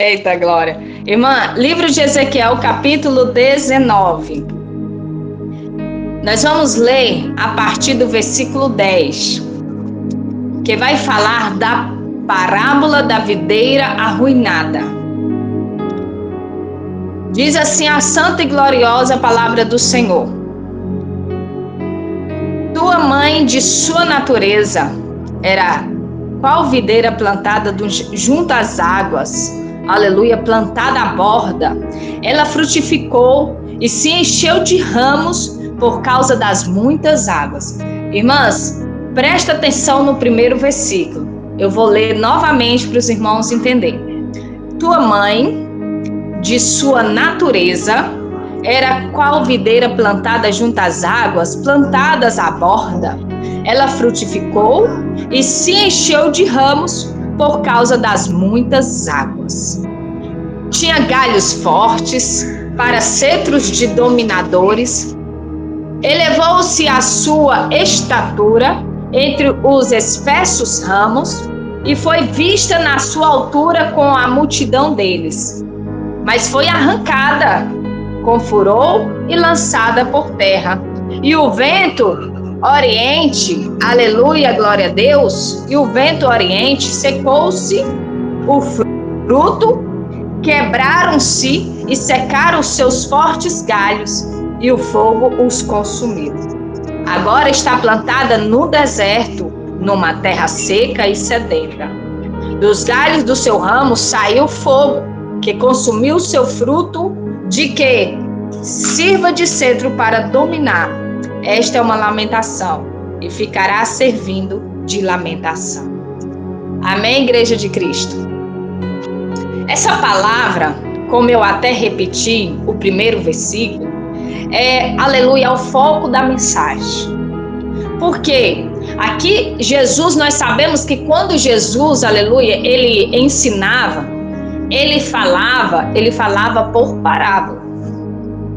Eita glória. Irmã, livro de Ezequiel, capítulo 19. Nós vamos ler a partir do versículo 10, que vai falar da parábola da videira arruinada. Diz assim a santa e gloriosa palavra do Senhor: Tua mãe, de sua natureza, era qual videira plantada junto às águas, aleluia, plantada à borda. Ela frutificou e se encheu de ramos por causa das muitas águas. Irmãs, presta atenção no primeiro versículo. Eu vou ler novamente para os irmãos entenderem. Tua mãe, de sua natureza, era qual videira plantada junto às águas, plantadas à borda. Ela frutificou e se encheu de ramos por causa das muitas águas. Tinha galhos fortes para cetros de dominadores. Elevou-se a sua estatura entre os espessos ramos e foi vista na sua altura com a multidão deles. Mas foi arrancada com furor e lançada por terra. E o vento oriente, aleluia, glória a Deus, e o vento oriente secou-se o fruto, quebraram-se e secaram os seus fortes galhos, e o fogo os consumiu. Agora está plantada no deserto, numa terra seca e sedenta. Dos galhos do seu ramo saiu fogo, que consumiu o seu fruto, de que sirva de cetro para dominar. Esta é uma lamentação, e ficará servindo de lamentação. Amém, Igreja de Cristo? Essa palavra, como eu até repeti o primeiro versículo, aleluia, o foco da mensagem. Porque aqui Jesus, nós sabemos que quando Jesus, aleluia, ele ensinava, ele falava por parábola.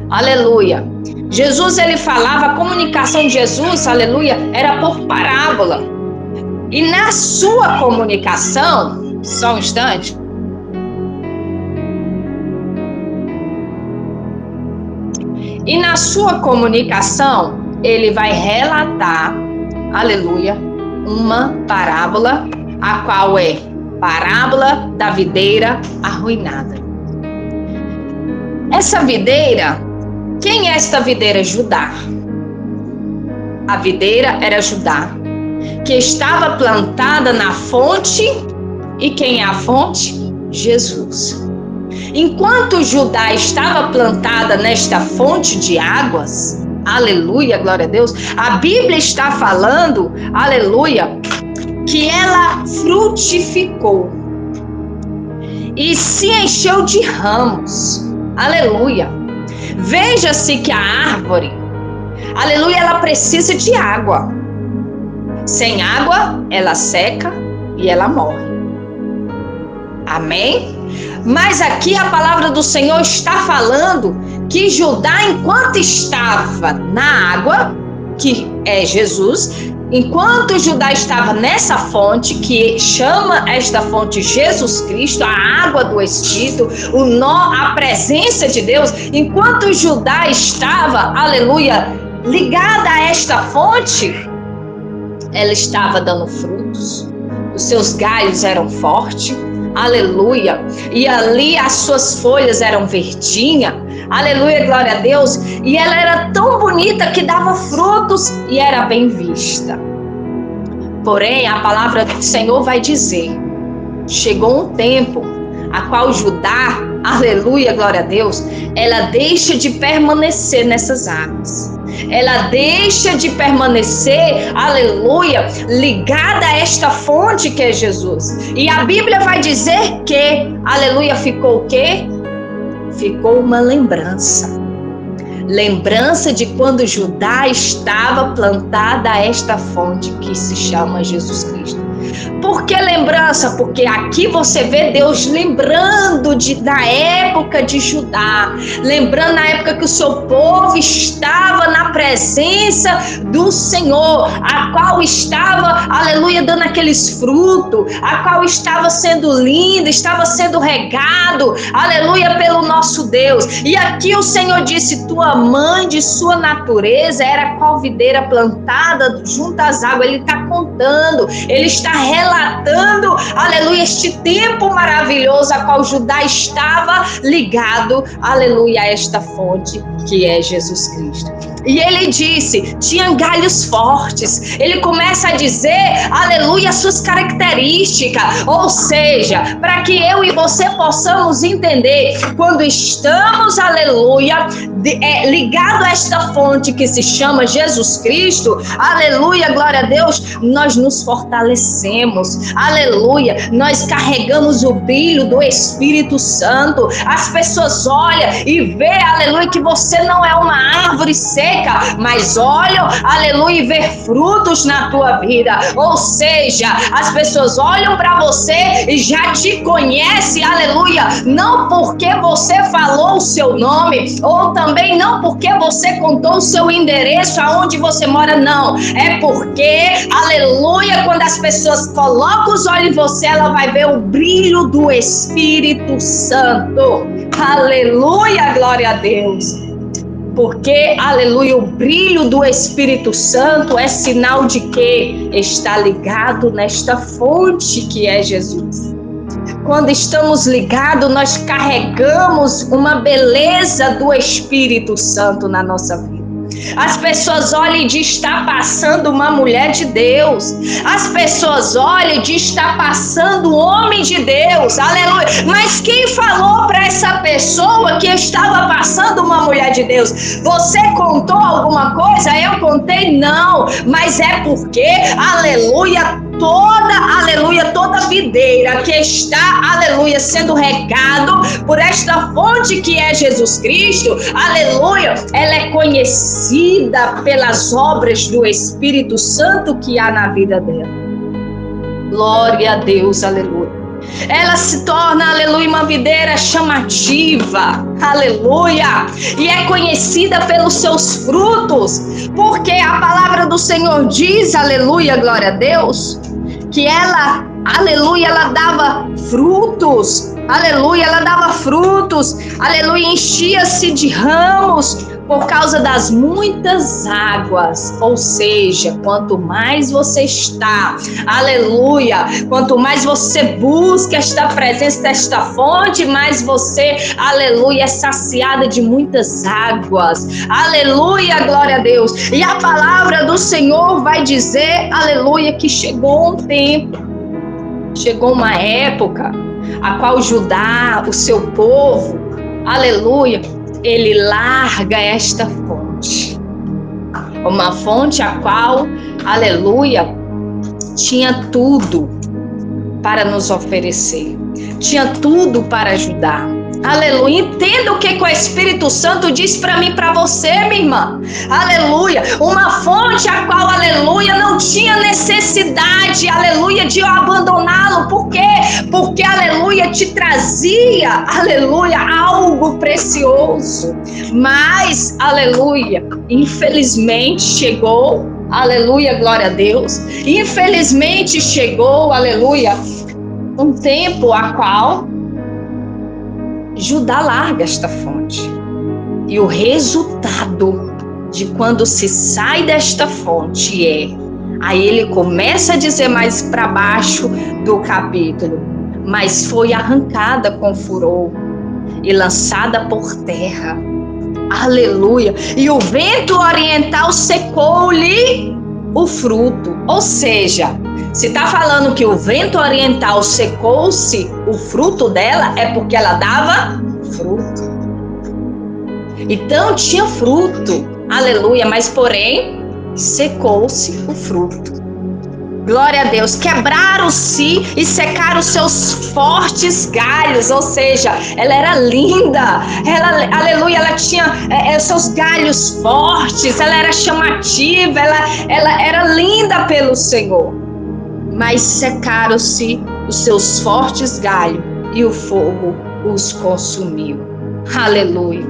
Aleluia. Jesus, ele falava, a comunicação de Jesus, aleluia, era por parábola. E na sua comunicação, só um instante. E na sua comunicação, ele vai relatar, aleluia, uma parábola, a qual é parábola da videira arruinada. Essa videira, quem é esta videira? Judá. A videira era Judá, que estava plantada na fonte. E quem é a fonte? Jesus. Enquanto Judá estava plantada nesta fonte de águas, aleluia, glória a Deus, a Bíblia está falando, aleluia, que ela frutificou e se encheu de ramos, aleluia. Veja-se que a árvore, aleluia, ela precisa de água. Sem água, ela seca e ela morre. Amém? Mas aqui a palavra do Senhor está falando que Judá, enquanto estava na água, que é Jesus, enquanto Judá estava nessa fonte, que chama esta fonte Jesus Cristo, a água do Espírito, a presença de Deus, enquanto Judá estava, aleluia, ligada a esta fonte, ela estava dando frutos, os seus galhos eram fortes, aleluia, e ali as suas folhas eram verdinhas, aleluia, glória a Deus, e ela era tão bonita que dava frutos e era bem vista. Porém, a palavra do Senhor vai dizer, chegou um tempo a qual Judá, aleluia, glória a Deus, ela deixa de permanecer nessas águas. Ela deixa de permanecer, aleluia, ligada a esta fonte que é Jesus. E a Bíblia vai dizer que, aleluia, ficou o quê? Ficou uma lembrança. Lembrança de quando Judá estava plantada a esta fonte que se chama Jesus Cristo. Por que lembrança? Porque aqui você vê Deus lembrando da época de Judá, lembrando na época que o seu povo estava na presença do Senhor, a qual estava, aleluia, dando aqueles frutos, a qual estava sendo linda, estava sendo regado, aleluia, pelo nosso Deus. E aqui o Senhor disse: tua mãe de sua natureza era qual videira plantada junto às águas. Ele está contando, ele está relatando, aleluia, este tempo maravilhoso a qual Judá estava ligado, aleluia, a esta fonte que é Jesus Cristo. E ele disse, tinha galhos fortes. Ele começa a dizer, aleluia, as suas características. Ou seja, para que eu e você possamos entender, quando estamos, aleluia, ligado a esta fonte que se chama Jesus Cristo, aleluia, glória a Deus, nós nos fortalecemos, aleluia, nós carregamos o brilho do Espírito Santo. As pessoas olham e vê, aleluia, que você não é uma árvore seca, mas olham, aleluia, e vê frutos na tua vida. Ou seja, as pessoas olham para você e já te conhecem, aleluia, não porque você falou o seu nome, ou também não porque você contou o seu endereço, aonde você mora, não. É porque, aleluia, quando as pessoas colocam os olhos em você, ela vai ver o brilho do Espírito Santo. Aleluia, glória a Deus. Porque, aleluia, o brilho do Espírito Santo é sinal de que está ligado nesta fonte que é Jesus. Quando estamos ligados, nós carregamos uma beleza do Espírito Santo na nossa vida. As pessoas olham e dizem, está passando uma mulher de Deus. As pessoas olham e dizem, está passando um homem de Deus. Aleluia. Mas quem falou para essa pessoa que estava passando uma mulher de Deus? Você contou alguma coisa? Eu contei? Não. Mas é porque, aleluia, toda videira que está, aleluia, sendo regado por esta fonte que é Jesus Cristo, aleluia, ela é conhecida pelas obras do Espírito Santo que há na vida dela. Glória a Deus, aleluia. Ela se torna, aleluia, uma videira chamativa, aleluia, e é conhecida pelos seus frutos, porque a palavra do Senhor diz, aleluia, glória a Deus, que ela, aleluia, ela dava frutos, aleluia, ela dava frutos, aleluia, enchia-se de ramos por causa das muitas águas. Ou seja, quanto mais você está, aleluia, quanto mais você busca esta presença desta fonte, mais você, aleluia, é saciada de muitas águas, aleluia, glória a Deus. E a palavra do Senhor vai dizer, aleluia, que chegou um tempo, chegou uma época a qual Judá, o seu povo, aleluia, ele larga esta fonte, uma fonte a qual, aleluia, tinha tudo para nos oferecer, tinha tudo para ajudar. Aleluia, entenda o que o Espírito Santo diz para mim e para você, minha irmã. Aleluia, uma fonte a qual, aleluia, não tinha necessidade, aleluia, de eu abandoná-lo. Por quê? Porque, aleluia, te trazia, aleluia, algo precioso. Mas, aleluia, infelizmente chegou, aleluia, glória a Deus. Infelizmente chegou, aleluia, um tempo a qual Judá larga esta fonte. E o resultado de quando se sai desta fonte aí ele começa a dizer mais para baixo do capítulo, mas foi arrancada com furor e lançada por terra. Aleluia. E o vento oriental secou-lhe o fruto. Ou seja, se está falando que o vento oriental secou-se o fruto dela, é porque ela dava fruto. Então tinha fruto, aleluia, mas porém secou-se o fruto. Glória a Deus. Quebraram-se e secaram os seus fortes galhos, ou seja, ela era linda, ela, aleluia, ela tinha seus galhos fortes, ela era chamativa, ela era linda pelo Senhor. mas secaram-se os seus fortes galhos e o fogo os consumiu. Aleluia.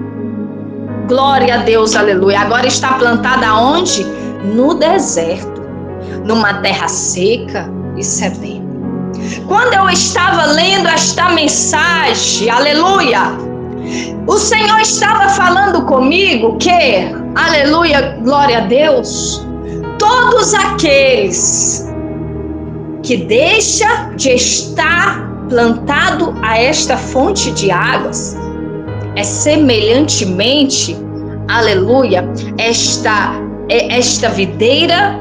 Glória a Deus, aleluia. Agora está plantada aonde? No deserto, numa terra seca e sedenta. Quando eu estava lendo esta mensagem, aleluia, o Senhor estava falando comigo que, aleluia, glória a Deus, todos aqueles que deixam de estar plantado a esta fonte de águas, é semelhantemente, aleluia, esta videira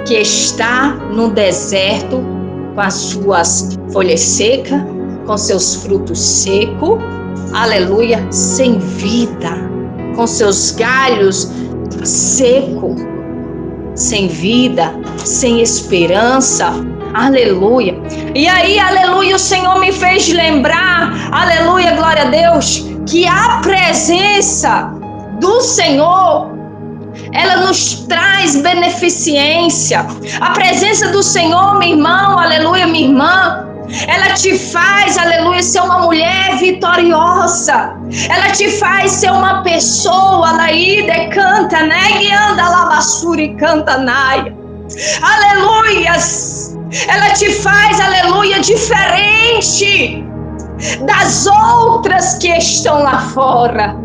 que está no deserto com as suas folhas secas, com seus frutos secos, aleluia, sem vida, com seus galhos secos, sem vida, sem esperança, aleluia. E aí, aleluia, o Senhor me fez lembrar, aleluia, glória a Deus, que a presença do Senhor, ela nos traz beneficência. A presença do Senhor, meu irmão, aleluia, minha irmã, ela te faz, aleluia, ser uma mulher vitoriosa. Ela te faz ser uma pessoa, laíde, canta, né? E anda lá, basura e canta, naia. Aleluias. Ela te faz, aleluia, diferente das outras que estão lá fora.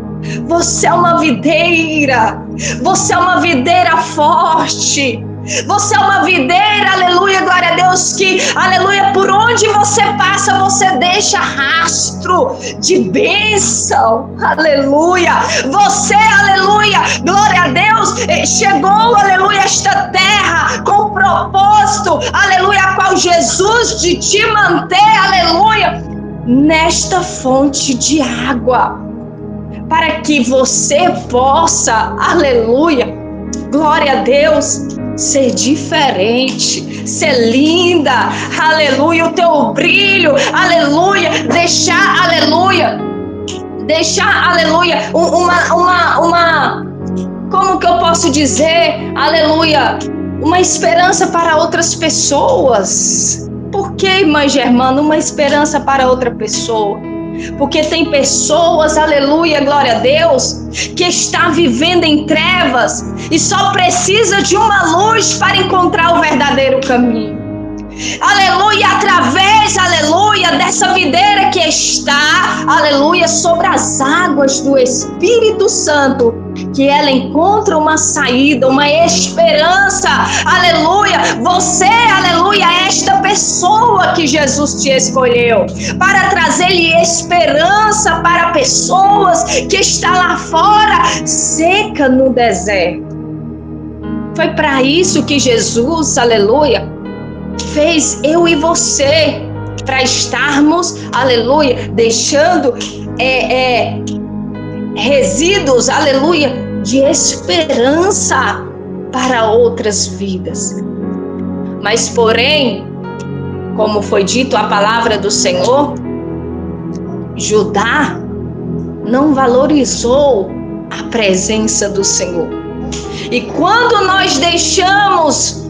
Você é uma videira. Você é uma videira forte. Você é uma videira, aleluia, glória a Deus, que, aleluia, por onde você passa, você deixa rastro de bênção, aleluia. Você, aleluia, glória a Deus, chegou, aleluia, a esta terra com propósito, aleluia, a qual Jesus de te manter, aleluia, nesta fonte de água, para que você possa, aleluia, glória a Deus, ser diferente, ser linda, aleluia, o teu brilho, aleluia, deixar, aleluia, uma, como que eu posso dizer, aleluia, uma esperança para outras pessoas. Por que, irmã Germana, uma esperança para outra pessoa? Porque tem pessoas, aleluia, glória a Deus, que está vivendo em trevas e só precisa de uma luz para encontrar o verdadeiro caminho. Aleluia, através, aleluia, dessa videira que está, aleluia, sobre as águas do Espírito Santo, que ela encontra uma saída, uma esperança, aleluia. Você, aleluia, é esta pessoa que Jesus te escolheu para trazer-lhe esperança para pessoas que estão lá fora, seca no deserto. Foi para isso que Jesus, aleluia, fez eu e você, para estarmos, aleluia, deixando resíduos, aleluia, de esperança para outras vidas. Mas porém, como foi dito a palavra do Senhor, Judá não valorizou a presença do Senhor. E quando nós deixamos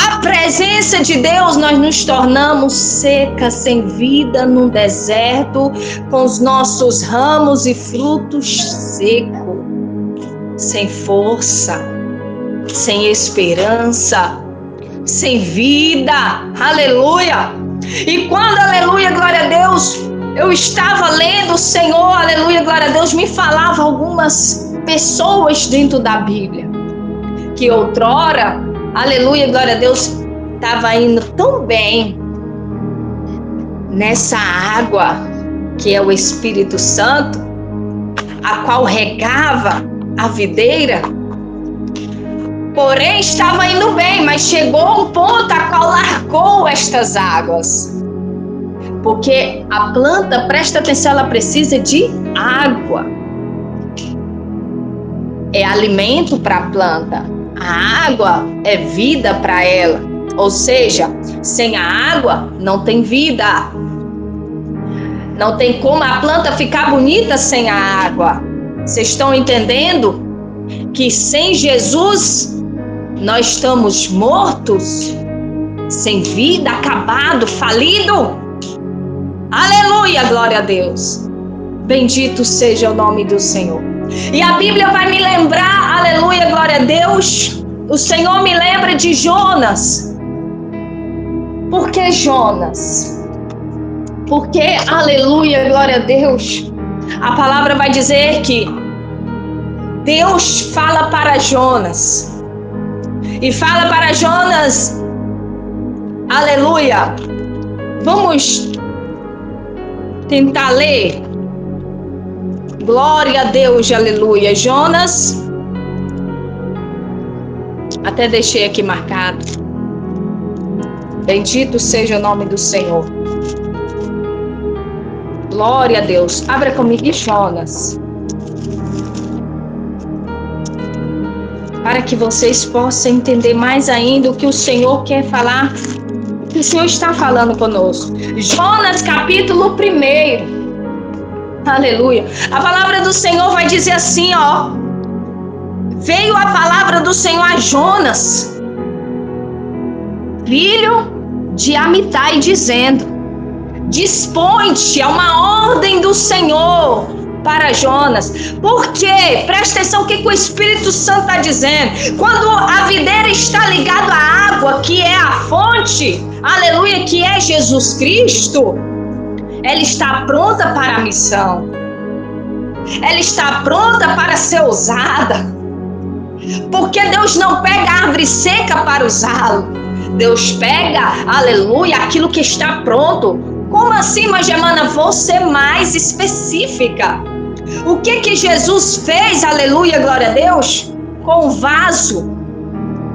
a presença de Deus, nós nos tornamos secas, sem vida, no deserto, com os nossos ramos e frutos secos, sem força, sem esperança, sem vida, aleluia. E quando, aleluia, glória a Deus, eu estava lendo, o Senhor, aleluia, glória a Deus, me falava algumas pessoas dentro da Bíblia, que outrora, aleluia, glória a Deus, estava indo tão bem nessa água que é o Espírito Santo, a qual regava a videira, porém estava indo bem, mas chegou um ponto a qual largou estas águas, porque a planta, presta atenção, ela precisa de água, é alimento para a planta. A água é vida para ela, ou seja, sem a água não tem vida. Não tem como a planta ficar bonita sem a água. Vocês estão entendendo que sem Jesus nós estamos mortos? sem vida, acabado, falido. Aleluia, glória a Deus. Bendito seja o nome do Senhor. E a Bíblia vai me lembrar, aleluia, glória a Deus. O Senhor me lembra de Jonas. Por que Jonas? Porque, aleluia, glória a Deus, a palavra vai dizer que Deus fala para Jonas. E fala para Jonas, aleluia. Vamos tentar ler. Glória a Deus, aleluia. Jonas, até deixei aqui marcado. Bendito seja o nome do Senhor. Glória a Deus. Abra comigo Jonas. Para que vocês possam entender mais ainda o que o Senhor quer falar, o que o Senhor está falando conosco. Jonas, capítulo 1. Aleluia. A palavra do Senhor vai dizer assim, ó. Veio a palavra do Senhor a Jonas, filho de Amitai, dizendo: dispõe-te, é uma ordem do Senhor para Jonas. Por quê? Presta atenção o que o Espírito Santo está dizendo. Quando a videira está ligada à água, que é a fonte, aleluia, que é Jesus Cristo, ela está pronta para a missão. Ela está pronta para ser usada. Porque Deus não pega a árvore seca para usá-lo. Deus pega, aleluia, aquilo que está pronto. Como assim, mas Germana, vou ser mais específica. O que Jesus fez, aleluia, glória a Deus, com o vaso,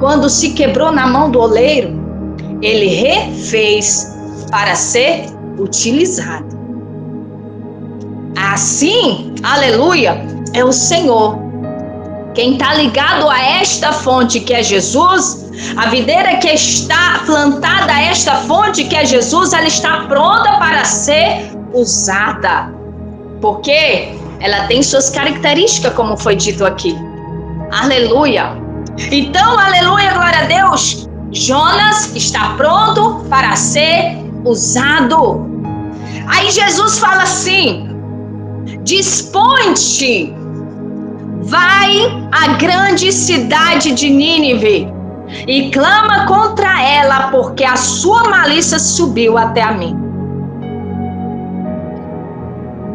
quando se quebrou na mão do oleiro, ele refez para ser utilizado. Assim, aleluia, é o Senhor. Quem está ligado a esta fonte que é Jesus, a videira que está plantada a esta fonte que é Jesus, ela está pronta para ser usada. Porque ela tem suas características, como foi dito aqui. Aleluia. Então, aleluia, glória a Deus. Jonas está pronto para ser usado. Aí Jesus fala assim: dispõe-te, vai à grande cidade de Nínive e clama contra ela, porque a sua malícia subiu até a mim.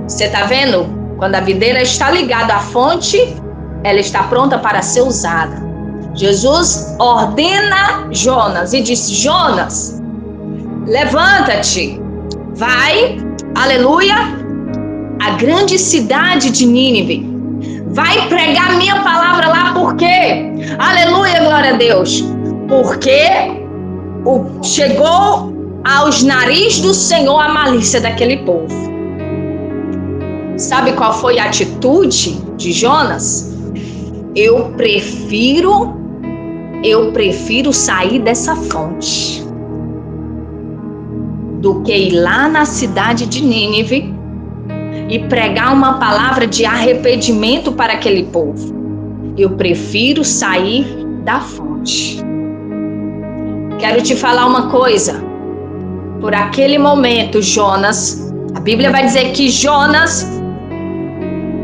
Você está vendo? Quando a videira está ligada à fonte, ela está pronta para ser usada. Jesus ordena Jonas e diz: Jonas, levanta-te, vai, aleluia, à grande cidade de Nínive. Vai pregar minha palavra lá, por quê? Aleluia, glória a Deus. Porque chegou aos narizes do Senhor a malícia daquele povo. Sabe qual foi a atitude de Jonas? Eu prefiro sair dessa fonte do que ir lá na cidade de Nínive e pregar uma palavra de arrependimento para aquele povo. Eu prefiro sair da fonte. Quero te falar uma coisa. Por aquele momento, Jonas, a Bíblia vai dizer que Jonas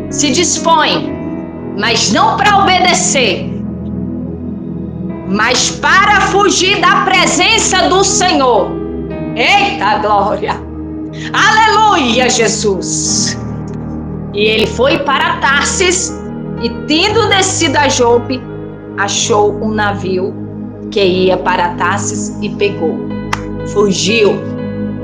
se dispõe, mas não para obedecer, mas para fugir da presença do Senhor. Eita glória! Aleluia, Jesus! E ele foi para Tarsis e, tendo descido a Jope, achou um navio que ia para Tarsis e pegou. Fugiu.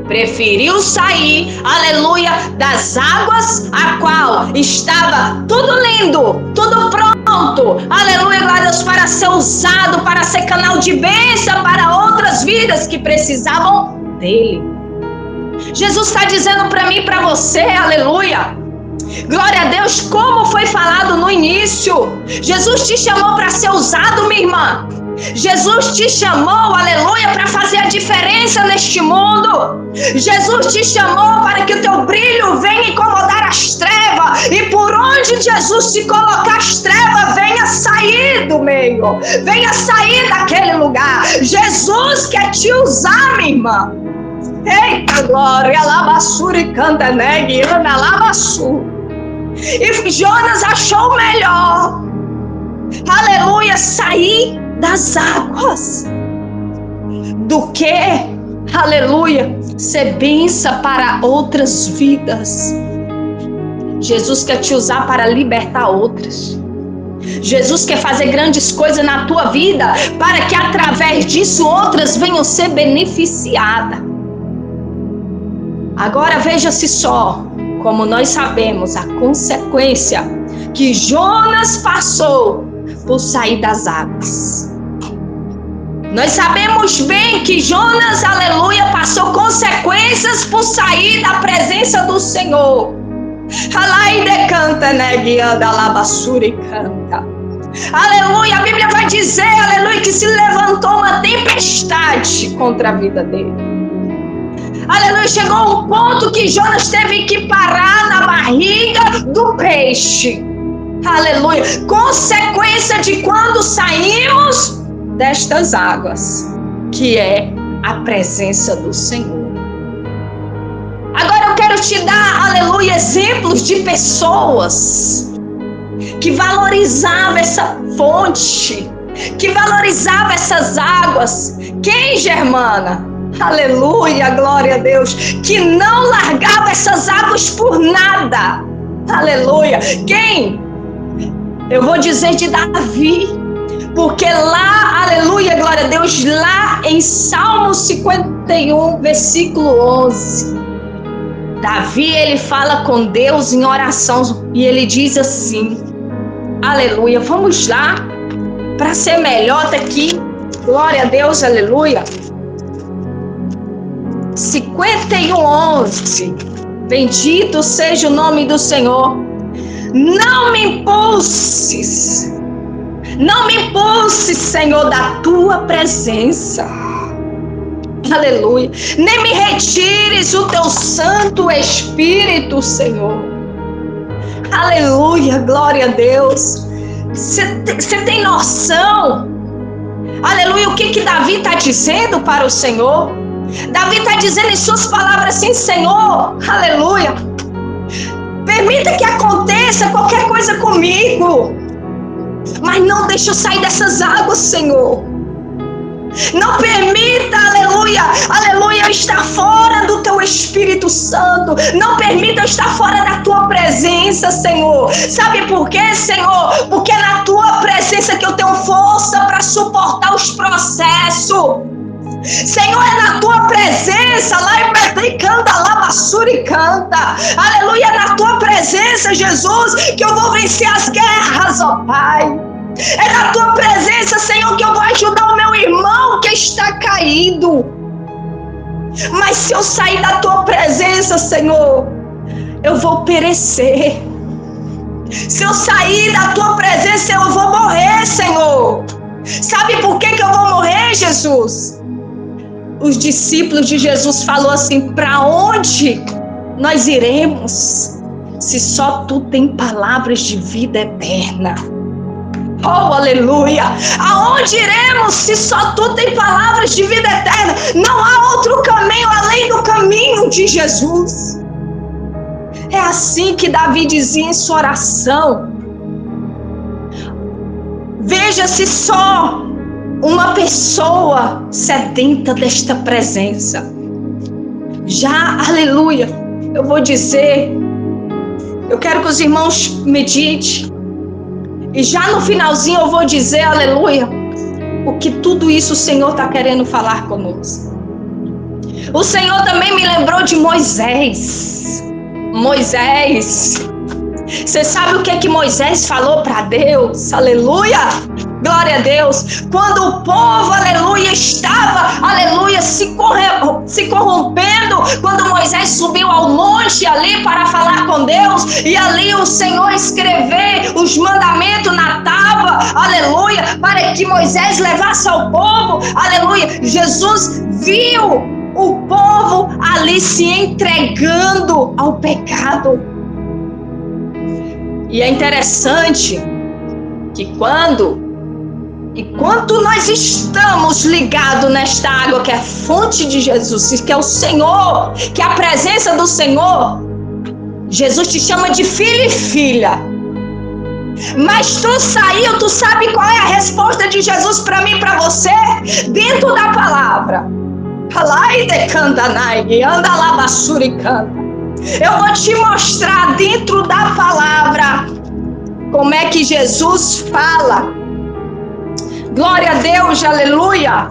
Preferiu sair, aleluia, das águas, a qual estava tudo lindo, tudo pronto, aleluia, glória a Deus, para ser usado, para ser canal de bênção para outras vidas que precisavam dele. Jesus está dizendo para mim e para você, aleluia, glória a Deus, como foi falado no início. Jesus te chamou para ser usado, minha irmã. Jesus te chamou, aleluia, para fazer a diferença neste mundo. Jesus te chamou para que o teu brilho venha incomodar as trevas. E por onde Jesus te colocar, as trevas venha sair. sair do meio. Venha sair daquele lugar. Jesus quer te usar, minha irmã. Eita glória, lavassura e canta, né, Guiana, lavassura. E Jonas achou melhor, aleluia, sair das águas do que, aleluia, ser bênção para outras vidas. Jesus quer te usar para libertar outras. Jesus quer fazer grandes coisas na tua vida para que através disso outras venham ser beneficiadas. Agora veja-se só, como nós sabemos, a consequência que Jonas passou por sair das águas. Nós sabemos bem que Jonas, aleluia, passou consequências por sair da presença do Senhor. Alaide canta, né, guiando a labassura e canta. Aleluia, a Bíblia vai dizer, aleluia, que se levantou uma tempestade contra a vida dele. Aleluia, chegou um ponto que Jonas teve que parar na barriga do peixe. Aleluia, consequência de quando saímos destas águas, que é a presença do Senhor. Agora eu quero te dar, aleluia, exemplos de pessoas que valorizavam essa fonte, que valorizavam essas águas. Quem, Germana? Aleluia, glória a Deus, que não largava essas águas por nada. Aleluia. Quem? Eu vou dizer de Davi, porque lá, aleluia, glória a Deus, lá em Salmo 51, versículo 11, Davi, ele fala com Deus em oração e ele diz assim, aleluia, vamos lá, para ser melhor daqui, glória a Deus, aleluia. 51:11. Bendito seja o nome do Senhor. Não me impulses, Senhor, da tua presença. Aleluia. Nem me retires o teu Santo Espírito, Senhor. Aleluia, glória a Deus. Você tem noção? Aleluia, o que Davi está dizendo para o Senhor? Davi está dizendo em suas palavras assim, Senhor, aleluia, permita que aconteça qualquer coisa comigo, mas não deixe eu sair dessas águas, Senhor. Não permita, aleluia, aleluia, eu estar fora do teu Espírito Santo. Não permita eu estar fora da tua presença, Senhor. Sabe por quê, Senhor? Porque é na tua presença que eu tenho força para suportar os processos. Senhor, é na tua presença, lá em Betlém canta, lá Bassuri canta, aleluia, na tua presença, Jesus, que eu vou vencer as guerras, ó Pai. É na tua presença, Senhor, que eu vou ajudar o meu irmão que está caído. Mas se eu sair da tua presença, Senhor, eu vou perecer. Se eu sair da tua presença, eu vou morrer, Senhor. Sabe por que eu vou morrer, Jesus? Os discípulos de Jesus falaram assim, para onde nós iremos se só tu tem palavras de vida eterna? Oh, aleluia! Aonde iremos se só tu tem palavras de vida eterna? Não há outro caminho além do caminho de Jesus. É assim que Davi dizia em sua oração. Veja-se só uma pessoa sedenta desta presença. Já, aleluia, eu vou dizer, eu quero que os irmãos meditem. E já no finalzinho eu vou dizer, aleluia, o que tudo isso o Senhor está querendo falar conosco. O Senhor também me lembrou de Moisés. Você sabe o que Moisés falou para Deus? Aleluia, glória a Deus. Quando o povo, aleluia, estava, aleluia, se corrompendo, quando Moisés subiu ao monte ali para falar com Deus, e ali o Senhor escrever os mandamentos na tábua, aleluia, para que Moisés levasse ao povo, aleluia, Jesus viu o povo ali se entregando ao pecado. E é interessante que quando E quanto nós estamos ligados nesta água que é fonte de Jesus, que é o Senhor, que é a presença do Senhor, Jesus te chama de filho e filha. Mas tu saiu, tu sabe qual é a resposta de Jesus para mim e para você? Dentro da palavra. Eu vou te mostrar dentro da palavra como é que Jesus fala. Glória a Deus, aleluia.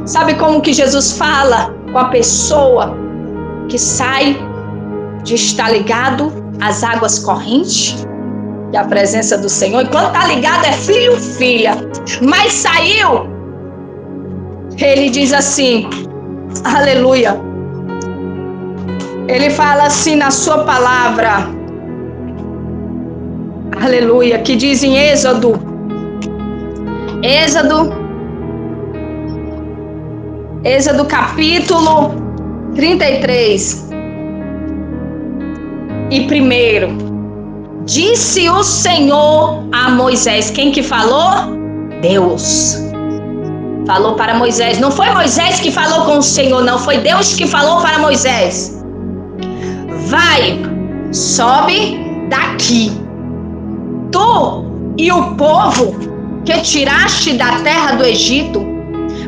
Sabe como que Jesus fala com a pessoa que sai de estar ligado às águas correntes? Que é a presença do Senhor. E quando está ligado é filho, filha. Mas saiu, ele diz assim, aleluia. Ele fala assim na sua palavra, aleluia, que diz em Êxodo capítulo 33. E primeiro, disse o Senhor a Moisés. Quem que falou? Deus. Falou para Moisés. Não foi Moisés que falou com o Senhor, não. Foi Deus que falou para Moisés. Vai, sobe daqui. Tu e o povo que tiraste da terra do Egito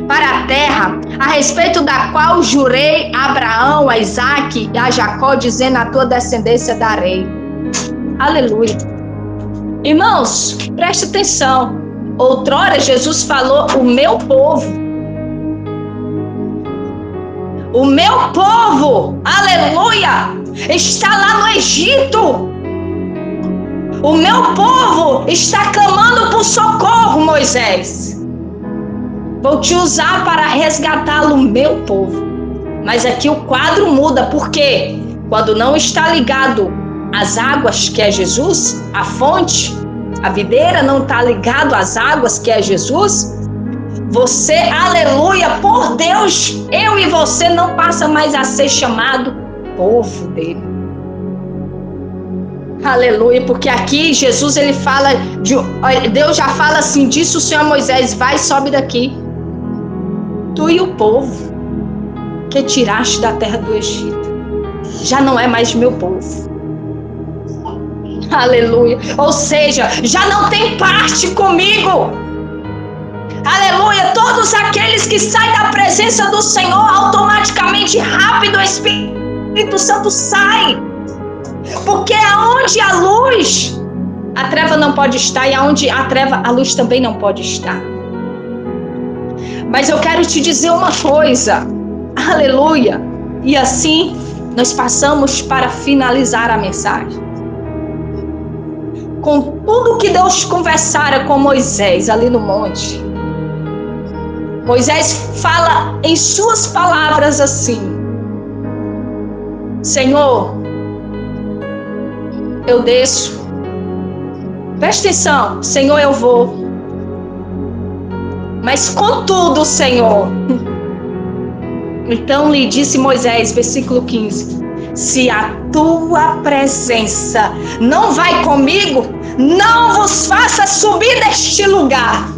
para a terra a respeito da qual jurei a Abraão, a Isaque e a Jacó, dizendo: a tua descendência darei. Aleluia. Irmãos, preste atenção. Outrora Jesus falou: o meu povo. O meu povo, aleluia, está lá no Egito. O meu povo está clamando por socorro, Moisés. Vou te usar para resgatá-lo, meu povo. Mas aqui o quadro muda, porque quando não está ligado às águas, que é Jesus, a fonte, a videira não está ligado às águas, que é Jesus, você, aleluia, por Deus, eu e você não passa mais a ser chamado povo dele. Aleluia, porque aqui Jesus, ele fala, Deus já fala assim, disse o Senhor a Moisés: vai, sobe daqui, tu e o povo que tiraste da terra do Egito, já não é mais meu povo. Aleluia, ou seja, já não tem parte comigo. Aleluia, todos aqueles que saem da presença do Senhor, automaticamente, rápido, o Espírito Santo sai. Porque aonde a luz, a treva não pode estar, e aonde a treva, a luz também não pode estar. Mas eu quero te dizer uma coisa, aleluia, e assim nós passamos para finalizar a mensagem. Com tudo que Deus conversara com Moisés ali no monte, Moisés fala em suas palavras assim: Senhor, eu desço. Presta atenção, Senhor, eu vou. Mas contudo, Senhor. Então lhe disse Moisés, versículo 15: se a tua presença não vai comigo, não vos faça subir deste lugar.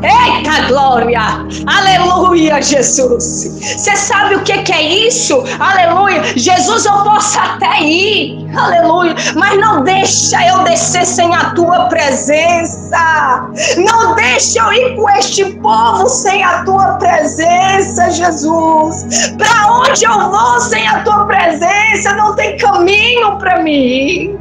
Eita glória, aleluia, Jesus. Você sabe o que é isso? Aleluia, Jesus, eu posso até ir, aleluia, mas não deixa eu descer sem a tua presença. Não deixa eu ir com este povo sem a tua presença, Jesus. Para onde eu vou sem a tua presença? Não tem caminho para mim,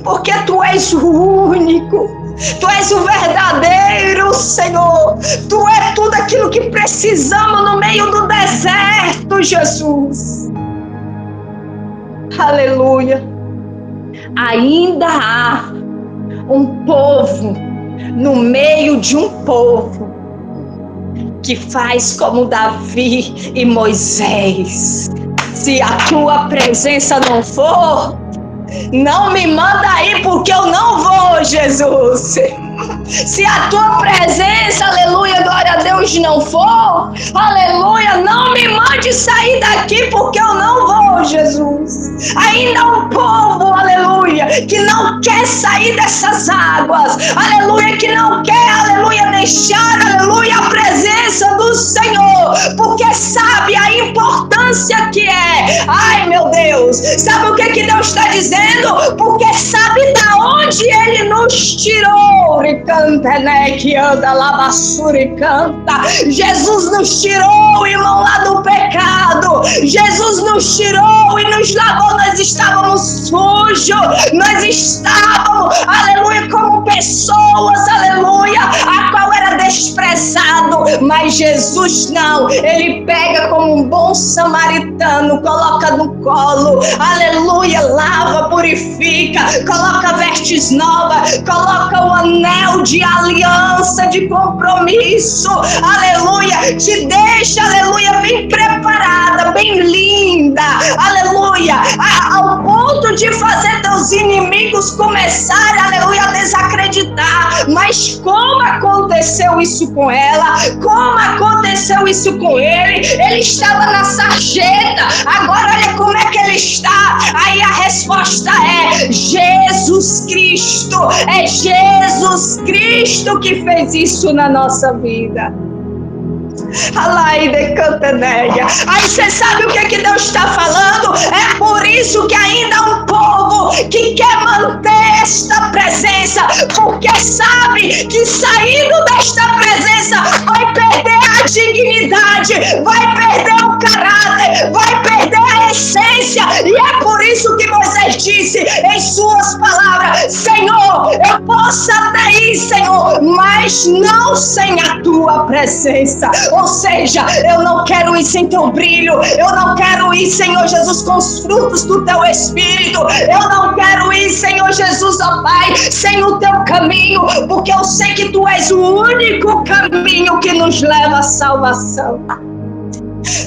porque tu és o único. Tu és o verdadeiro, Senhor. Tu és tudo aquilo que precisamos no meio do deserto, Jesus. Aleluia. Ainda há um povo no meio de um povo que faz como Davi e Moisés. Se a tua presença não for, não me manda aí, porque eu não vou, Jesus. Se a tua presença, aleluia, glória a Deus, não for, aleluia, não me mande sair daqui, porque eu não vou, Jesus. Ainda há um povo, aleluia, que não quer sair sair dessas águas, aleluia, que não quer, aleluia, deixar, aleluia, a presença do Senhor, porque sabe a importância que é. Ai, meu Deus, sabe o que Deus está dizendo? Porque sabe da onde Ele nos tirou. E canta, né, que anda lá, basura e canta. Jesus nos tirou, irmão, lá do pecado. Jesus nos tirou e nos lavou. Nós estávamos sujos, nós estávamos, aleluia, como pessoas, aleluia, a qual era desprezado, mas Jesus não, Ele pega como um bom samaritano, coloca no colo, aleluia, lava, purifica, coloca vestes novas, coloca o anel de aliança, de compromisso, aleluia, te deixa, aleluia, bem preparada, bem linda, aleluia, ao ponto de fazer teus inimigos começarem, aleluia, a desacreditar. Mas como aconteceu isso com ela? Como aconteceu isso com ele? Ele estava na sarjeta, agora olha como é que ele está. Aí a resposta é Jesus Cristo. É Jesus Cristo que fez isso na nossa vida. Aí você sabe o que Deus está falando? É por isso que ainda há um povo que quer manter esta presença, porque sabe que saindo desta presença vai perder a dignidade, vai perder o caráter, vai perder a essência. E é por isso que Moisés disse em suas palavras: Senhor, eu posso até ir, Senhor, mas não sem a tua presença. Ou seja, eu não quero ir sem teu brilho, eu não quero ir, Senhor Jesus, com os frutos do teu Espírito, eu não quero ir, Senhor Jesus, ó Pai, sem o teu caminho, porque eu sei que tu és o único caminho que nos leva à salvação.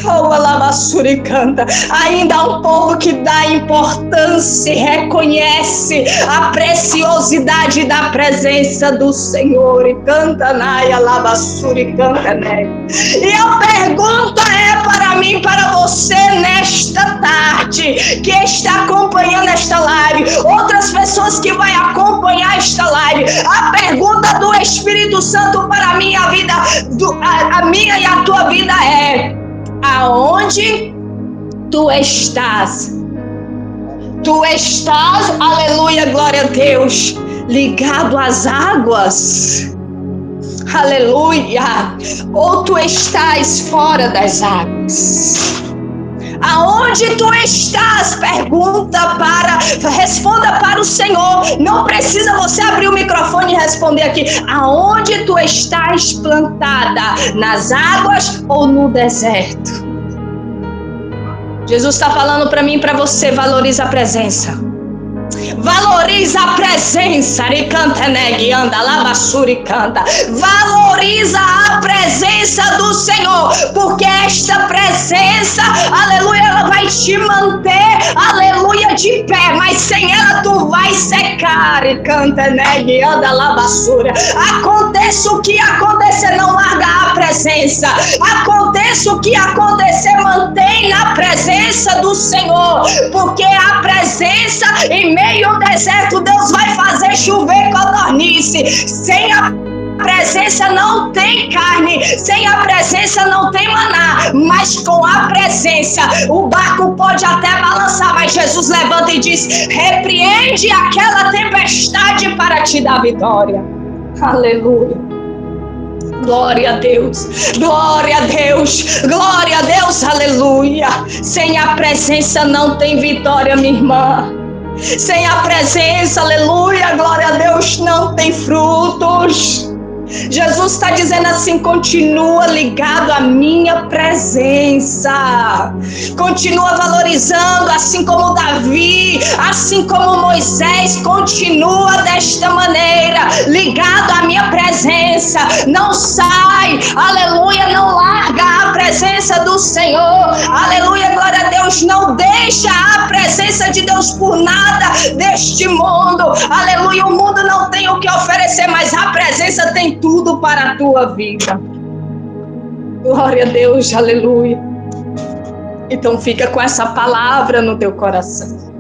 Oh, alabaçura e canta. Ainda há um povo que dá importância e reconhece a preciosidade da presença do Senhor. E canta, nai, alabaçura e canta, né? E a pergunta é para mim, para você, nesta tarde, que está acompanhando esta live, outras pessoas que vão acompanhar esta live. A pergunta do Espírito Santo para a minha vida, a minha e a tua vida é: aonde tu estás? Tu estás, aleluia, glória a Deus, ligado às águas? Aleluia. Ou tu estás fora das águas? Aonde tu estás? Responda para o Senhor. Não precisa você abrir o microfone e responder aqui. Aonde tu estás plantada? Nas águas ou no deserto? Jesus está falando para mim e para você: valoriza a presença. Valoriza a presença. Valoriza a presença do Senhor, porque esta presença, aleluia, ela vai te manter, aleluia, de pé, mas sem ela tu vai secar. E canta, né? Anda lá, basura. Aconteça o que acontecer, não larga a presença. Aconteça o que acontecer, mantém na presença do Senhor, porque a presença, em meio ao deserto, Deus vai fazer chover codornice. Sem a presença não tem carne, sem a presença não tem maná, mas com a presença o barco pode até balançar, mas Jesus levanta e diz: repreende aquela tempestade para te dar vitória. Aleluia. Glória a Deus, glória a Deus, glória a Deus, aleluia. Sem a presença não tem vitória, minha irmã. Sem a presença, aleluia, glória a Deus, não tem frutos. Jesus está dizendo assim: continua ligado à minha presença, continua valorizando, assim como Davi, assim como Moisés, continua desta maneira, ligado à minha presença. Não sai, aleluia, não larga a presença do Senhor, aleluia, glória a Deus. Não deixa a presença de Deus por nada deste mundo, aleluia. O mundo não tem o que oferecer, mas a presença tem tudo para a tua vida. Glória a Deus, aleluia. Então fica com essa palavra no teu coração.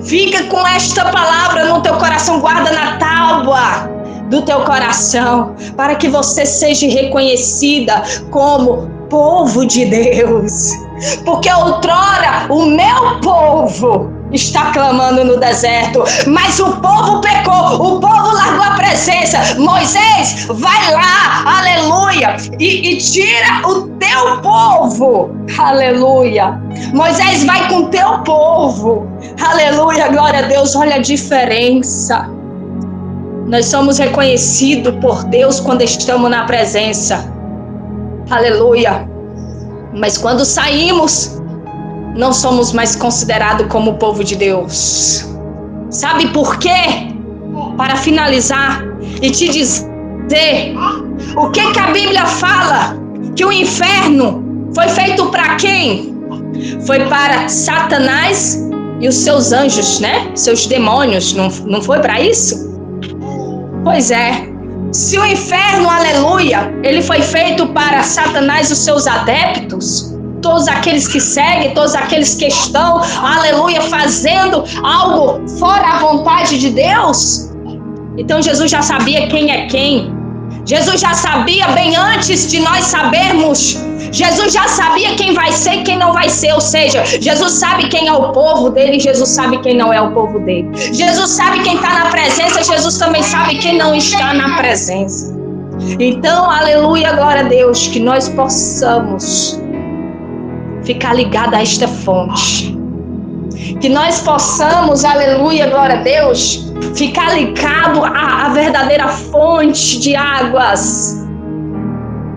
Fica com esta palavra no teu coração, guarda na tábua do teu coração, para que você seja reconhecida como povo de Deus. Porque outrora o meu povo está clamando no deserto, mas o povo pecou, o povo largou a presença. Moisés, vai lá, aleluia, e tira o teu povo, aleluia. Moisés, vai com o teu povo, aleluia, glória a Deus. Olha a diferença. Nós somos reconhecidos por Deus quando estamos na presença, aleluia. Mas quando saímos, não somos mais considerados como o povo de Deus. Sabe por quê? Para finalizar e te dizer o que a Bíblia fala, que o inferno foi feito para quem? Foi para Satanás e os seus anjos, né? Seus demônios, não foi para isso? Pois é. Se o inferno, aleluia, ele foi feito para Satanás e os seus adeptos, todos aqueles que seguem, todos aqueles que estão, aleluia, fazendo algo fora a vontade de Deus. Então Jesus já sabia quem é quem. Jesus já sabia bem antes de nós sabermos. Jesus já sabia quem vai ser e quem não vai ser. Ou seja, Jesus sabe quem é o povo dele, Jesus sabe quem não é o povo dele. Jesus sabe quem está na presença, Jesus também sabe quem não está na presença. Então, aleluia, glória a Deus, que nós possamos ficar ligados a esta fonte. Que nós possamos, aleluia, glória a Deus, ficar ligado à verdadeira fonte de águas.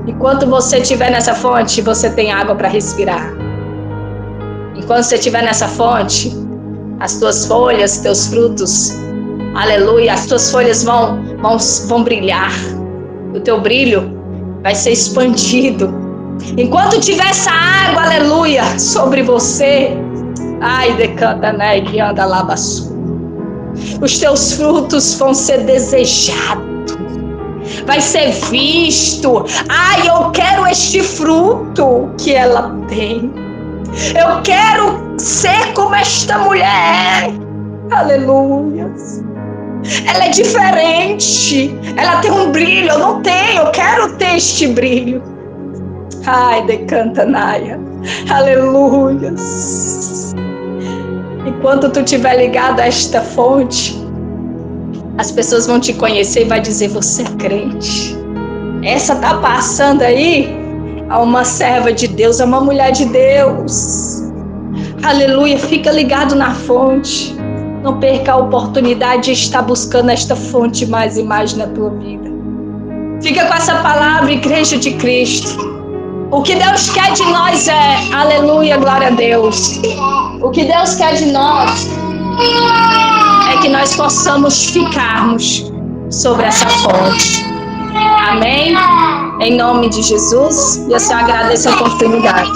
Enquanto você estiver nessa fonte, você tem água para respirar. Enquanto você estiver nessa fonte, as tuas folhas, teus frutos, aleluia, as tuas folhas vão brilhar. O teu brilho vai ser expandido. Enquanto tiver essa água, aleluia, sobre você, ai, decanta, né, que anda lá, os teus frutos vão ser desejados. Vai ser visto. Ai, eu quero este fruto que ela tem. Eu quero ser como esta mulher. Aleluia. Ela é diferente. Ela tem um brilho. Eu não tenho. Eu quero ter este brilho. Ai, decanta, Naya. Aleluia. Enquanto tu estiver ligado a esta fonte, as pessoas vão te conhecer e vai dizer, você é crente. Essa tá passando aí, é uma serva de Deus, é uma mulher de Deus. Aleluia, fica ligado na fonte. Não perca a oportunidade de estar buscando esta fonte mais e mais na tua vida. Fica com essa palavra, Igreja de Cristo. O que Deus quer de nós é, aleluia, glória a Deus. O que Deus quer de nós é que nós possamos ficarmos sobre essa fonte. Amém? Em nome de Jesus. E eu só agradeço a oportunidade.